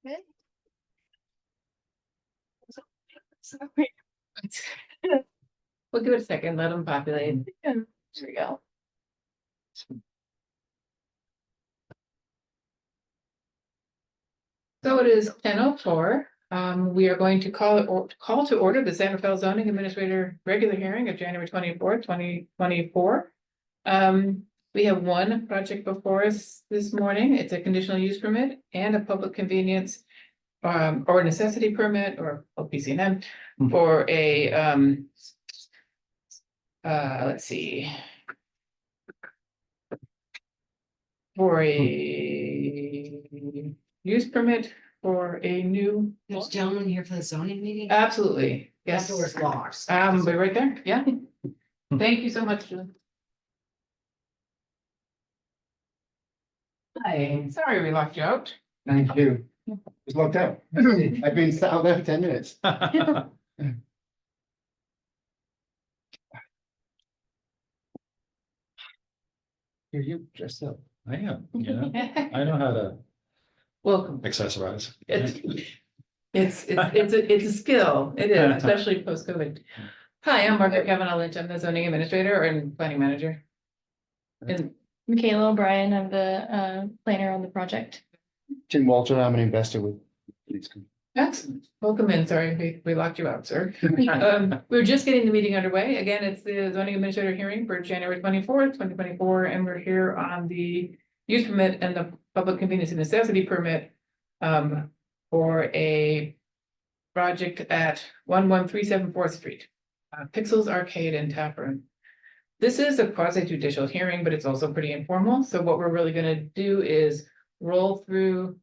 Okay. We'll give it a second, let them populate. Yeah, there we go. So it is 10:04. We are going to call to order the San Rafael Zoning Administrator regular hearing of January 24th, 2024. We have one project before us this morning. It's a conditional use permit and a public convenience or necessity permit or PCNM for a let's see. For a use permit for a new. There's a gentleman here for the zoning meeting. Absolutely, That yes. door's locked. But right there, yeah. Thank you so much, Julie. Hi, sorry we locked you out. Thank you. It's locked out. I've been sat out there for 10 minutes. Here you dressed up. I am, you know, I know how to Welcome. accessorize. It's a skill. It is, especially post-COVID. Hi, I'm Margaret Kavanaugh Lynch. I'm the zoning administrator and planning manager. And Michaela O'Brien, I'm the planner on the project. Tim Walter, I'm an investor with. excellent. Welcome in. Sorry, we locked you out, sir. We're just getting the meeting underway. Again, it's the zoning administrator hearing for January 24th, 2024, and we're here on the use permit and the public convenience and necessity permit for a project at 11374 4th Street, Pixels Arcade and Tap Room. This is a quasi judicial hearing, but it's also pretty informal. So what we're really going to do is roll through.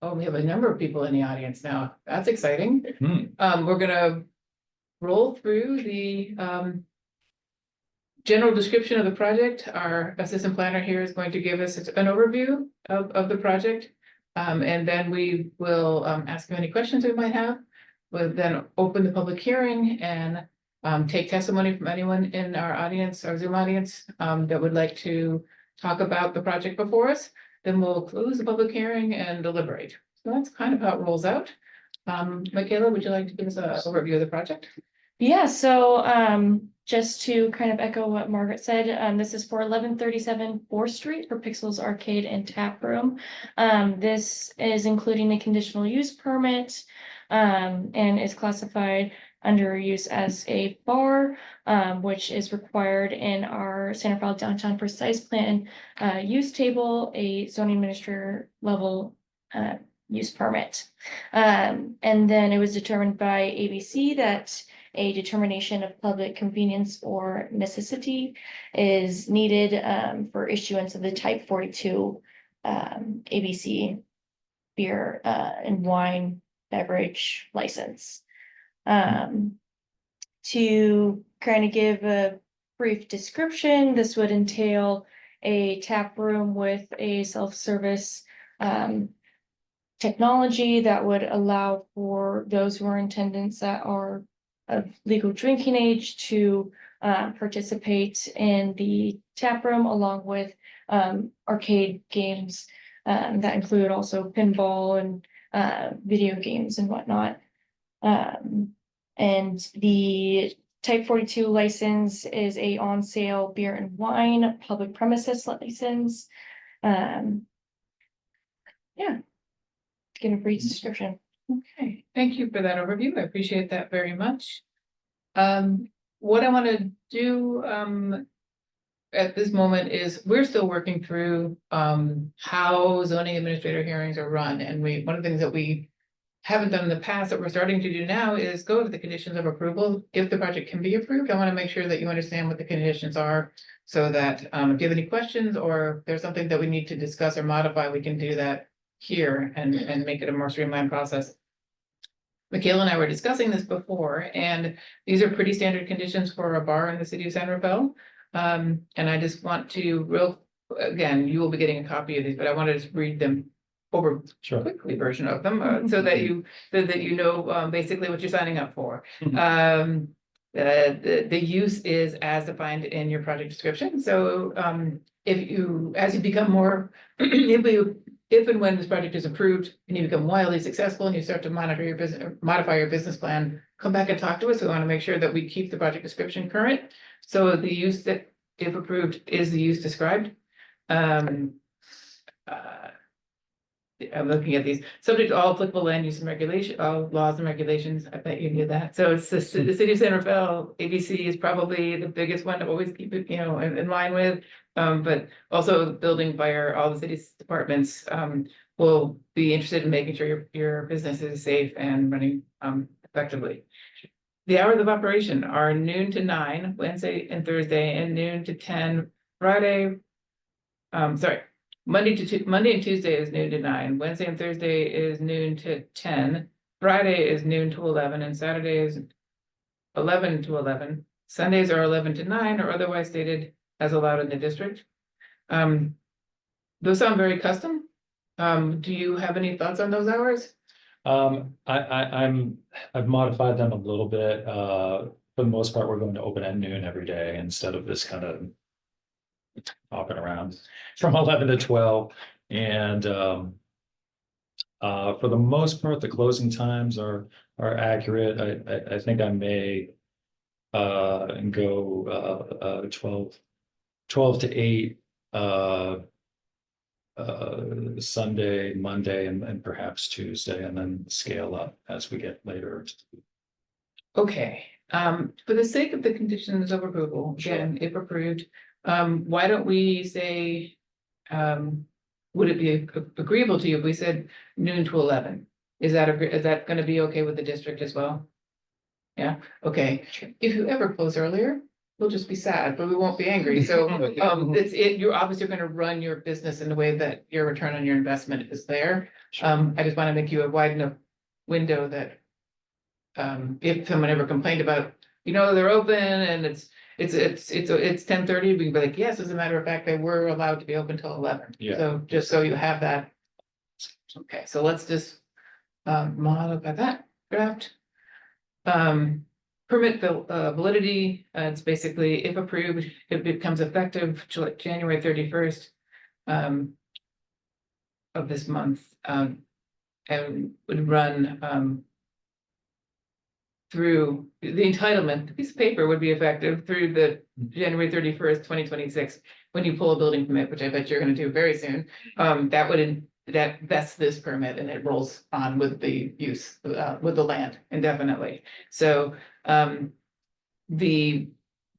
Oh, we have a number of people in the audience now. That's exciting. We're gonna roll through the general description of the project. Our assistant planner here is going to give us an overview of the project. And then we will ask you any questions we might have. We'll then open the public hearing and take testimony from anyone in our audience, our Zoom audience, that would like to talk about the project before us. Then we'll close the public hearing and deliberate. So that's kind of how it rolls out. Michaela, would you like to give us an overview of the project? Yeah, so just to kind of echo what Margaret said, this is for 1137 4th Street for Pixels Arcade and Tap Room. This is including the conditional use permit and is classified under use as a bar, which is required in our San Rafael Downtown Precise Plan use table, a zoning administrator level use permit. And then it was determined by ABC that a determination of public convenience or necessity is needed for issuance of the type 42 ABC beer and wine beverage license. To kind of give a brief description, this would entail a tap room with a self-service technology that would allow for those who are in attendance that are of legal drinking age to participate in the tap room, along with arcade games that include also pinball and video games and whatnot. And the type 42 license is a on sale beer and wine public premises license. Yeah. Give a brief description. Okay, thank you for that overview. I appreciate that very much. What I want to do at this moment is we're still working through how zoning administrator hearings are run. And one of the things that we haven't done in the past that we're starting to do now is go over the conditions of approval. If the project can be approved, I want to make sure that you understand what the conditions are so that if you have any questions or if there's something that we need to discuss or modify, we can do that here and make it a more streamlined process. Michaela and I were discussing this before, and these are pretty standard conditions for a bar in the city of San Rafael. And I just want to again, you will be getting a copy of these, but I want to just read them over quickly version of them so that you know basically what you're signing up for. The use is as defined in your project description. So as you become more, if you if and when this project is approved and you become wildly successful and you start to monitor your business, modify your business plan, come back and talk to us. We want to make sure that we keep the project description current. So the use that, if approved, is the use described. I'm looking at these, subject to all applicable land use and regulation, all laws and regulations. I bet you knew that. So it's the city of San Rafael, ABC is probably the biggest one to always keep it, in line with. But also building, fire, all the city's departments, will be interested in making sure your business is safe and running, effectively. The hours of operation are noon to 9, Wednesday and Thursday, and noon to 10, Friday. Monday and Tuesday is noon to 9, Wednesday and Thursday is noon to 10, Friday is noon to 11, and Saturday is 11 to 11. Sundays are 11 to 9 or otherwise stated as allowed in the district. Those sound very custom. Do you have any thoughts on those hours? I've modified them a little bit. For the most part, we're going to open at noon every day instead of this kind of hopping around from 11 to 12. And for the most part, the closing times are accurate. I think I may go 12 to 8 Sunday, Monday, and perhaps Tuesday, and then scale up as we get later. Okay, for the sake of the conditions of approval, again, if approved, why don't we say, would it be agreeable to you if we said noon to 11? Is that gonna be okay with the district as well? Yeah, okay. If you ever close earlier, we'll just be sad, but we won't be angry. So, you're obviously gonna run your business in a way that your return on your investment is there. I just wanna make you a wide enough window that if someone ever complained about, they're open and it's 10:30, we can be like, yes, as a matter of fact, they were allowed to be open till 11. Yeah. So just so you have that. Okay, so let's just modify that draft. Permit validity, it's basically, if approved, it becomes effective January 31st of this month, and would run through the entitlement. The piece of paper would be effective through the January 31st, 2026, when you pull a building permit, which I bet you're gonna do very soon. That vests this permit and it rolls on with the use, with the land indefinitely. So, the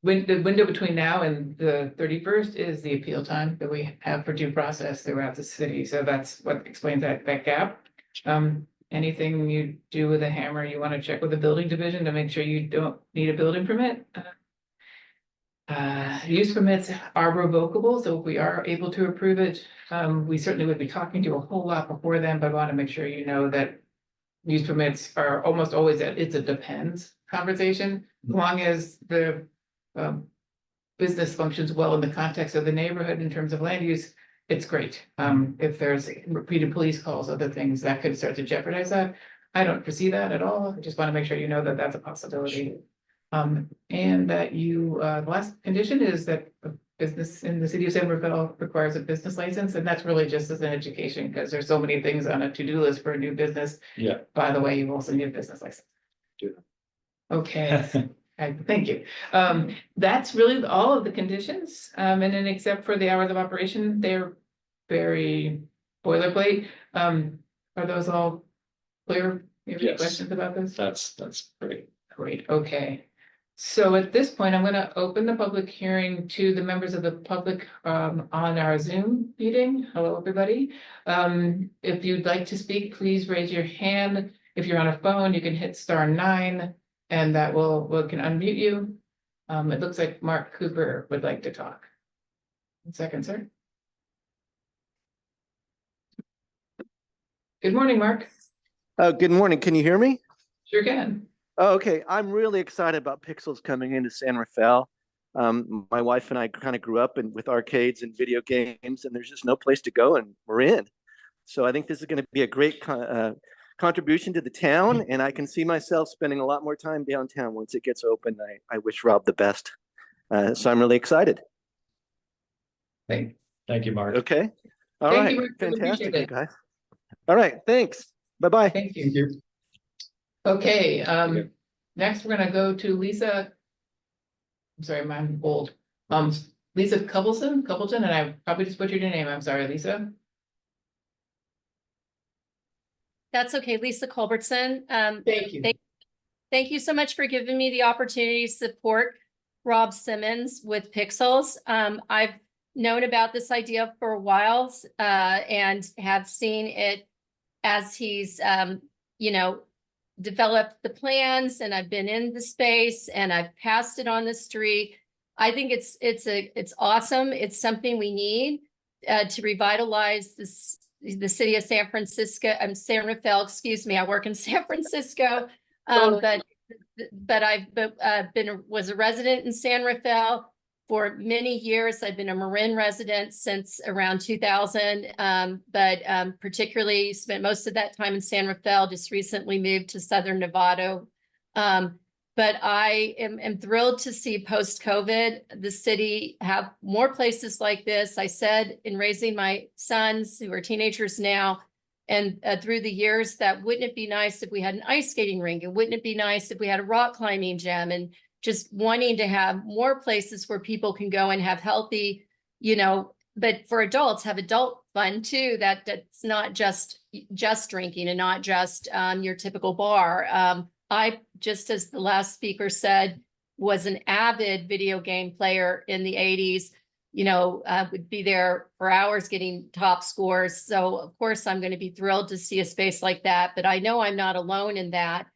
window between now and the 31st is the appeal time that we have for due process throughout the city. So that's what explains that gap. Anything you do with a hammer, you want to check with the building division to make sure you don't need a building permit. Use permits are revocable, so if we are able to approve it, we certainly would be talking to you a whole lot before then, but I want to make sure you know that use permits are almost always it's a depends conversation, as long as the business functions well in the context of the neighborhood in terms of land use. It's great. If there's repeated police calls, other things that could start to jeopardize that. I don't foresee that at all. I just want to make sure you know that that's a possibility. And that the last condition is that a business in the city of San Rafael requires a business license, and that's really just as an education, because there's so many things on a to-do list for a new business. Yeah. By the way, you also need a business license. Okay. Thank you. That's really all of the conditions. And then except for the hours of operation, they're very boilerplate. Are those all clear? You have any Yes. questions about this? That's great. Great, okay. So at this point, I'm gonna open the public hearing to the members of the public on our Zoom meeting. Hello, everybody. If you'd like to speak, please raise your hand. If you're on a phone, you can hit *9 and that can unmute you. It looks like Mark Cooper would like to talk. 1 second, sir. Good morning, Mark. Good morning. Can you hear me? Sure can. Oh, okay. I'm really excited about Pixels coming into San Rafael. My wife and I kind of grew up with arcades and video games, and there's just no place to go, and we're in. So I think this is going to be a great contribution to the town, and I can see myself spending a lot more time downtown once it gets open. I wish Rob the best. So I'm really excited. Thank you, Mark. Okay. All Thank right, you, Rick. Really fantastic, appreciate you it. guys. All right, thanks. Bye-bye. Thank Thank you. you. Okay, next we're gonna go to Lisa. I'm sorry, I'm old. Lisa Coupleton, and I probably just butchered your name. I'm sorry, Lisa. That's okay, Lisa Culbertson. Thank you. Thank you so much for giving me the opportunity to support Rob Simmons with Pixels. I've known about this idea for a while and have seen it as he's, you know, developed the plans, and I've been in the space and I've passed it on the street. I think it's awesome. It's something we need to revitalize the city of San Francisco. San Rafael, excuse me. I work in San Francisco, but was a resident in San Rafael for many years. I've been a Marin resident since around 2000, but particularly spent most of that time in San Rafael, just recently moved to Southern Nevada. But I am thrilled to see post-COVID, the city have more places like this. I said in raising my sons, who are teenagers now, and through the years, that wouldn't it be nice if we had an ice skating rink? And wouldn't it be nice if we had a rock climbing gym? And just wanting to have more places where people can go and have healthy, you know, but for adults, have adult fun too. That's not just drinking and not just your typical bar. I, just as the last speaker said, was an avid video game player in the 80s, you know, would be there for hours getting top scores. So of course I'm going to be thrilled to see a space like that, but I know I'm not alone in that.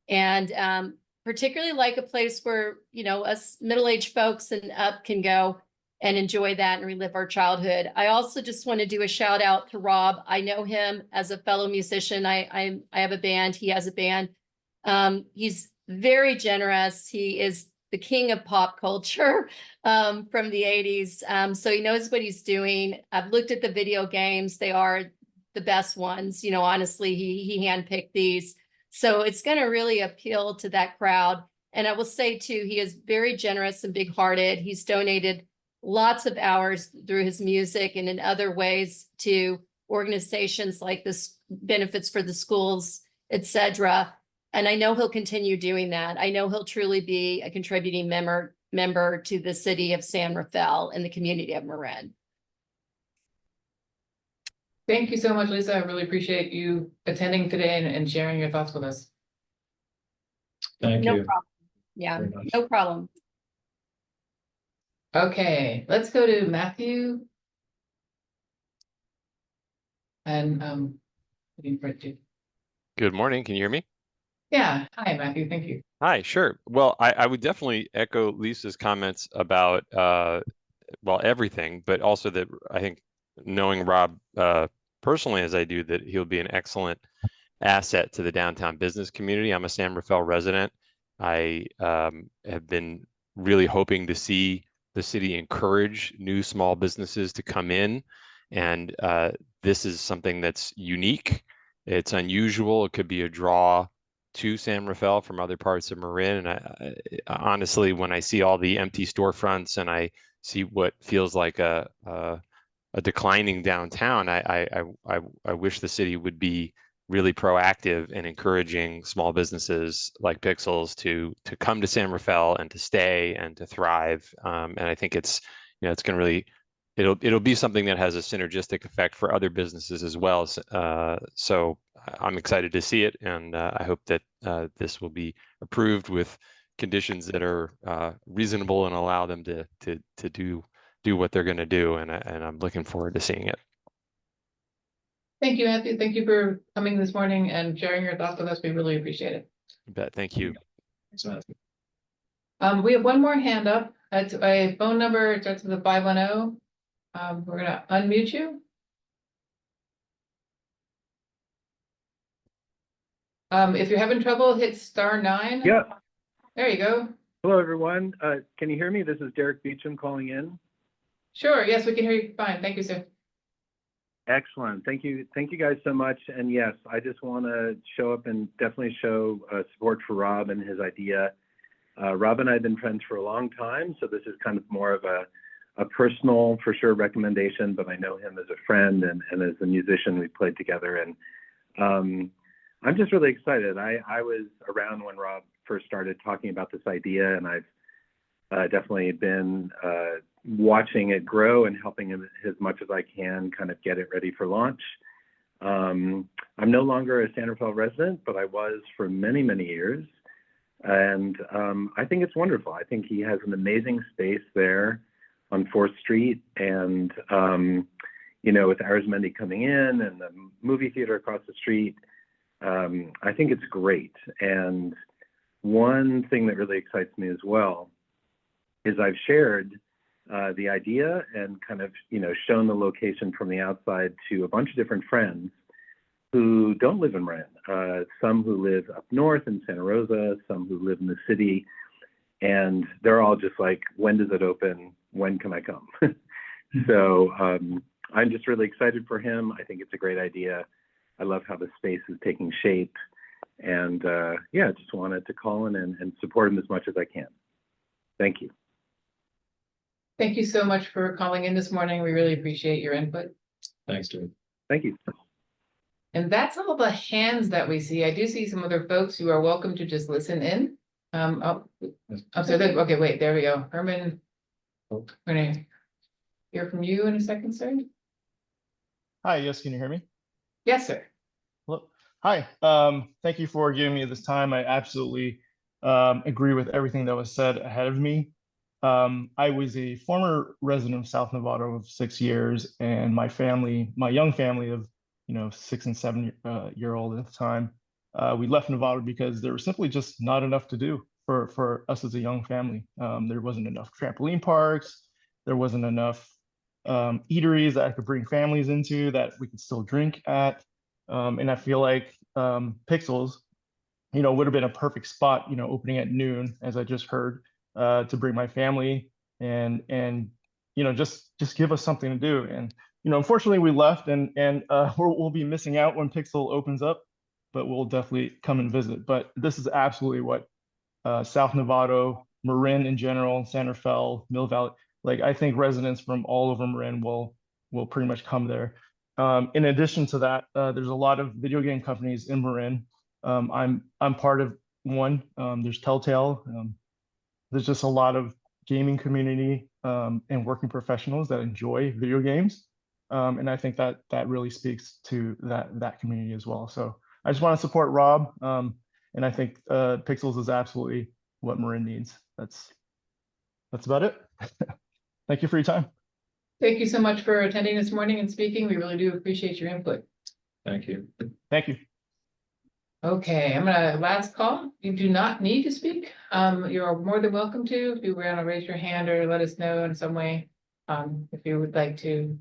And particularly like a place where, you know, us middle-aged folks and up can go and enjoy that and relive our childhood. I also just want to do a shout out to Rob. I know him as a fellow musician. I have a band. He has a band. He's very generous. He is the king of pop culture from the 80s. So he knows what he's doing. I've looked at the video games. They are the best ones. You know, honestly, he handpicked these. So it's going to really appeal to that crowd. And I will say too, he is very generous and big-hearted. He's donated lots of hours through his music and in other ways to organizations like this Benefits for the Schools, etc. And I know he'll continue doing that. I know he'll truly be a contributing member to the city of San Rafael and the community of Marin. Thank you so much, Lisa. I really appreciate you attending today and sharing your thoughts with us. Thank No you. problem. Yeah, very much. no problem. Okay, let's go to Matthew. And Good morning. Can you hear me? yeah, hi Matthew, thank you. Hi, sure. Well, I would definitely echo Lisa's comments about well, everything, but also that I think knowing Rob personally as I do, that he'll be an excellent asset to the downtown business community. I'm a San Rafael resident. I have been really hoping to see the city encourage new small businesses to come in, and this is something that's unique. It's unusual. It could be a draw to San Rafael from other parts of Marin. And I honestly, when I see all the empty storefronts and I see what feels like a declining downtown, I wish the city would be really proactive in encouraging small businesses like Pixels to come to San Rafael and to stay and to thrive. And I think it's, you know, it's going to really, it'll be something that has a synergistic effect for other businesses as well. So I'm excited to see it, and I hope that this will be approved with conditions that are reasonable and allow them to do what they're going to do. And I'm looking forward to seeing it. Thank you, Matthew. Thank you for coming this morning and sharing your thoughts with us. We really appreciate it. You bet. Thank you. Thanks, Matthew. We have one more hand up. It's a phone number. It starts with a 510. We're gonna unmute you. If you're having trouble, hit *9. Yeah. There you go. Hello, everyone. Can you hear me? This is Derek Beecham calling in. Sure. Yes, we can hear you fine. Thank you, sir. Excellent. Thank you. Thank you guys so much. And yes, I just want to show up and definitely show support for Rob and his idea. Rob and I have been friends for a long time, so this is kind of more of a a personal, for sure, recommendation, but I know him as a friend and as a musician. We played together, and I'm just really excited. I was around when Rob first started talking about this idea, and I've definitely been watching it grow and helping him as much as I can kind of get it ready for launch. I'm no longer a San Rafael resident, but I was for many, many years. And I think it's wonderful. I think he has an amazing space there on 4th Street. And, you know, with Arizmendi coming in and the movie theater across the street, I think it's great. And one thing that really excites me as well is I've shared the idea and kind of, you know, shown the location from the outside to a bunch of different friends who don't live in Marin, some who live up north in Santa Rosa, some who live in the city, and they're all just like, when does it open? When can I come? So I'm just really excited for him. I think it's a great idea. I love how the space is taking shape, and yeah, just wanted to call in and support him as much as I can. Thank you. Thank you so much for calling in this morning. We really appreciate your input. Thanks, Dave. Thank you. And that's all the hands that we see. I do see some other folks who are welcome to just listen in. Oh, I'm sorry. Okay, wait, there we go. Herman, we're gonna hear from you in a second, sir. Hi, yes, can you hear me? Yes, sir. Hello. Hi, thank you for giving me this time. I absolutely agree with everything that was said ahead of me. I was a former resident of South Nevada of 6 years, and my family, my young family of 6 and 7 year old at the time, we left Nevada because there was simply just not enough to do for us as a young family. There wasn't enough trampoline parks. There wasn't enough eateries that I could bring families into that we could still drink at. And I feel like Pixels, would have been a perfect spot, opening at noon, as I just heard, to bring my family and just give us something to do. And unfortunately, we left, and we'll be missing out when Pixel opens up, but we'll definitely come and visit. But this is absolutely what South Nevada, Marin in general, San Rafael, Mill Valley, like I think residents from all over Marin will pretty much come there. In addition to that, there's a lot of video game companies in Marin. I'm part of one. There's Telltale. There's just a lot of gaming community and working professionals that enjoy video games. And I think that really speaks to that community as well. So I just want to support Rob. And I think Pixels is absolutely what Marin needs. That's about it. Thank you for your time. Thank you so much for attending this morning and speaking. We really do appreciate your input. Thank you. Thank you. Okay, I'm gonna last call. You do not need to speak. You're more than welcome to. If you want to raise your hand or let us know in some way, if you would like to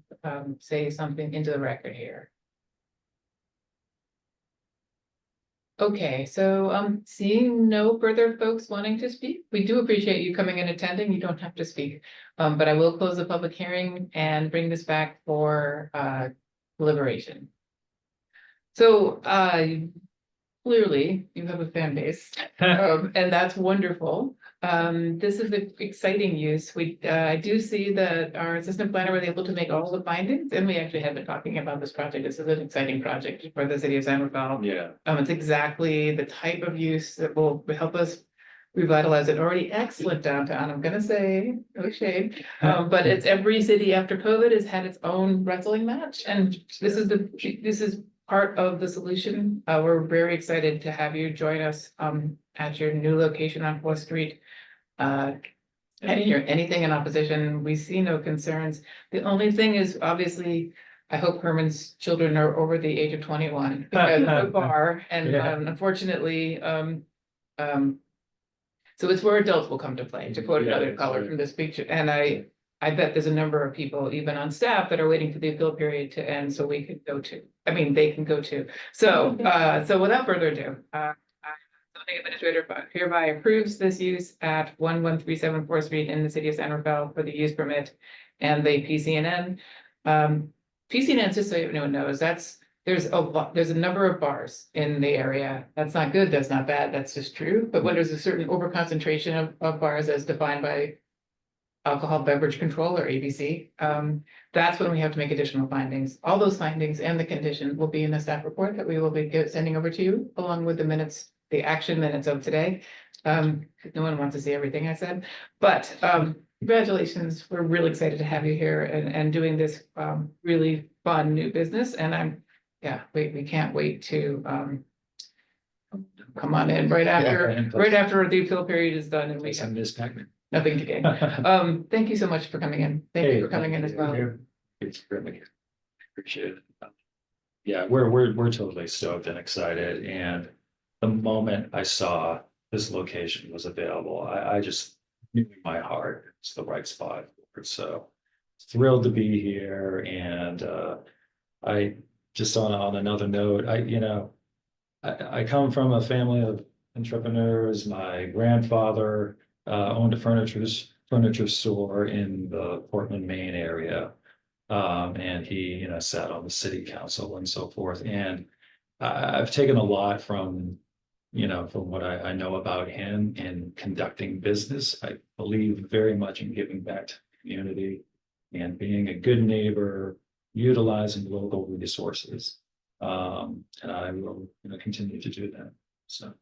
say something into the record here. Okay, so seeing no further folks wanting to speak, we do appreciate you coming and attending. You don't have to speak, but I will close the public hearing and bring this back for deliberation. So clearly you have a fan base, and that's wonderful. This is an exciting use. I do see that our assistant planner was able to make all the findings, and we actually have been talking about this project. This is an exciting project for the city of San Rafael. Yeah. It's exactly the type of use that will help us revitalize an already excellent downtown. I'm gonna say, no shade, but it's every city after COVID has had its own wrestling match, and this is part of the solution. We're very excited to have you join us at your new location on 4th Street. Anything in opposition, we see no concerns. The only thing is, obviously, I hope Herman's children are over the age of 21 because of the bar, and unfortunately, so it's where adults will come to play, to quote another caller from this picture. And I bet there's a number of people, even on staff, that are waiting for the appeal period to end so we could go to. I mean, they can go too. So, so without further ado, zoning administrator hereby approves this use at 1137 4th Street in the city of San Rafael for the use permit and the PCNN. PCNN, just so anyone knows, there's a number of bars in the area. That's not good, that's not bad, that's just true. But when there's a certain overconcentration of bars as defined by alcohol beverage control or ABC. That's when we have to make additional findings. All those findings and the condition will be in the staff report that we will be sending over to you along with the minutes, the action minutes of today. No one wants to see everything I said, but congratulations. We're really excited to have you here and doing this really fun new business. And we can't wait to come on in right after the appeal period is done and we have nothing to gain. Thank you so much for coming in. Thank you for coming in as well. It's really appreciate it. Yeah, we're totally stoked and excited. And the moment I saw this location was available, I just knew in my heart it's the right spot. So thrilled to be here. And I just on another note, I come from a family of entrepreneurs. My grandfather owned a furniture store in the Portland, Maine area. And he, sat on the city council and so forth. And I've taken a lot from what I know about him in conducting business. I believe very much in giving back to the community and being a good neighbor, utilizing local resources. And I will continue to do that. So.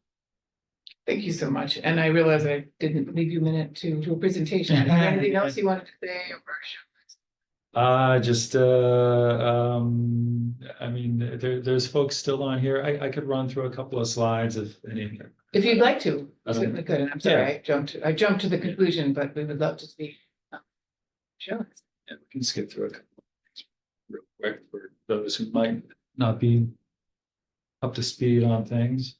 Thank you so much. And I realize I didn't leave you a minute to do a presentation. Is there anything else you wanted to say? There's folks still on here. I could run through a couple of slides if any. If you'd like to, certainly could. And I'm sorry, I jumped to the conclusion, but we would love to speak. Sure. Yeah, we can skip through a couple of things real quick for those who might not be up to speed on things.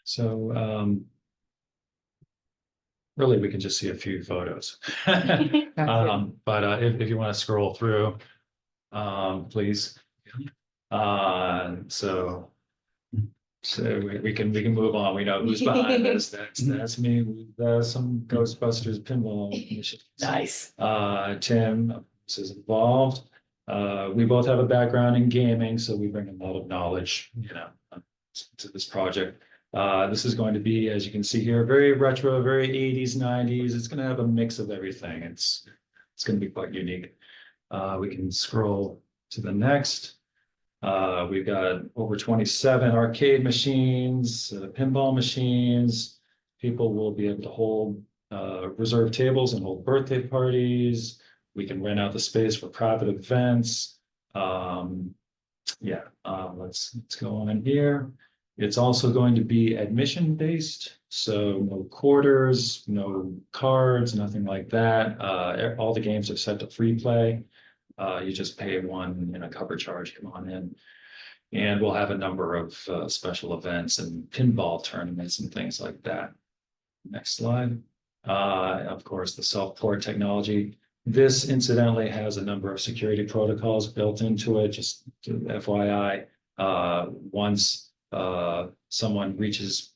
So really, we can just see a few photos. But if you want to scroll through, please. So we can move on. We know who's behind this. That's me with some Ghostbusters pinball machines. Nice. Tim is involved. We both have a background in gaming, so we bring a lot of knowledge, to this project. This is going to be, as you can see here, very retro, very 80s, 90s. It's going to have a mix of everything. It's going to be quite unique. We can scroll to the next. We've got over 27 arcade machines, pinball machines. People will be able to hold reserved tables and hold birthday parties. We can rent out the space for private events. Let's go on here. It's also going to be admission based, so no quarters, no cards, nothing like that. All the games are set to free play. You just pay one cover charge, come on in. And we'll have a number of special events and pinball tournaments and things like that. Next slide. Of course, the self-port technology. This incidentally has a number of security protocols built into it, just to FYI. Once someone reaches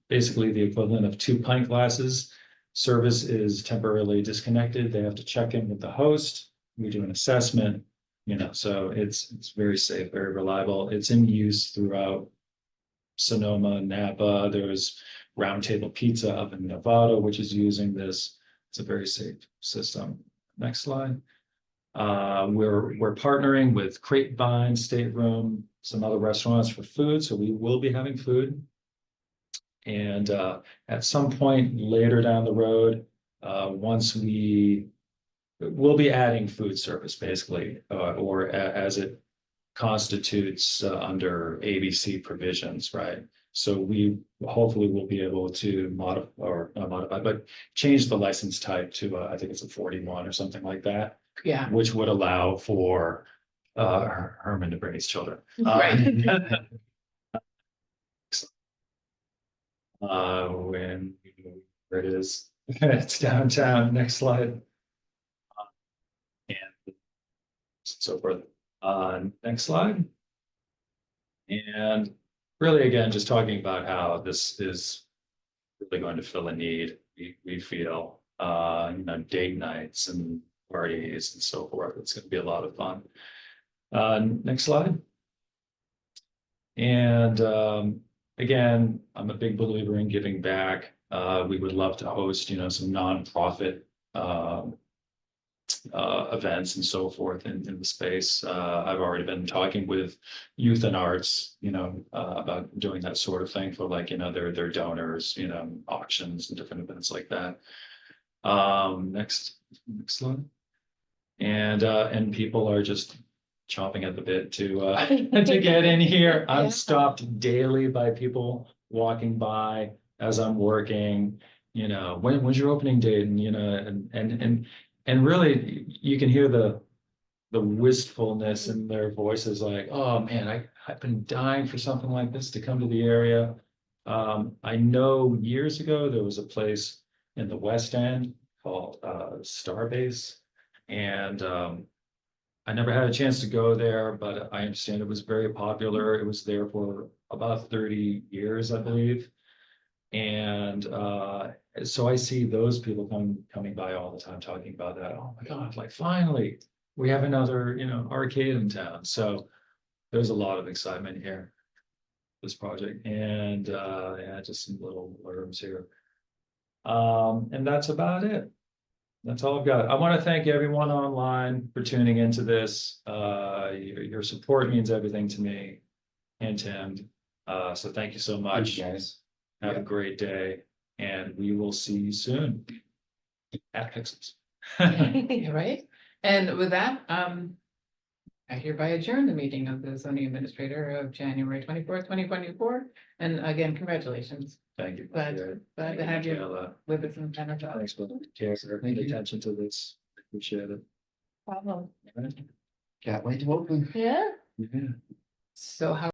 basically the equivalent of 2 pint glasses, service is temporarily disconnected. They have to check in with the host. We do an assessment, so it's very safe, very reliable. It's in use throughout Sonoma, Napa. There's Round Table Pizza up in Nevada, which is using this. It's a very safe system. Next slide. We're partnering with Crate-Vine, Stateroom, some other restaurants for food, so we will be having food. And at some point later down the road, we'll be adding food service basically, or as it constitutes under ABC provisions, right? So we hopefully will be able to modify, but change the license type to I think it's a 41 or something like that. Yeah. Which would allow for Herman to bring his children. Right. Where it is, it's downtown. Next slide. And so forth. Next slide. And really, again, just talking about how this is really going to fill a need. We feel, date nights and parties and so forth. It's going to be a lot of fun. Next slide. And again, I'm a big believer in giving back. We would love to host, some nonprofit events and so forth in the space. I've already been talking with Youth and Arts, about doing that sort of thing for their donors, auctions and different events like that. Next slide. And people are just chomping at the bit to to get in here. I'm Yeah. stopped daily by people walking by as I'm working, when's your opening date? And really you can hear the wistfulness in their voices, like, oh man, I've been dying for something like this to come to the area. I know years ago there was a place in the West End called Starbase. And I never had a chance to go there, but I understand it was very popular. It was there for about 30 years, I believe. And so I see those people coming by all the time talking about that. Oh my God, like finally, we have another, arcade in town. So there's a lot of excitement here, this project. And yeah, just some little blurbs here. And that's about it. That's all I've got. I want to thank everyone online for tuning into this. Your support means everything to me and Tim. So thank you so much. guys. Have a great day, and we will see you soon at Pixels. Right? And with that, I hereby adjourn the meeting of the zoning administrator of January 24th, 2024. And again, congratulations. Thank you. Glad to have you Michaela. with us in Canada. Thanks for paying attention to this. Appreciate it. Problem. Can't wait to open. Yeah. Yeah. So how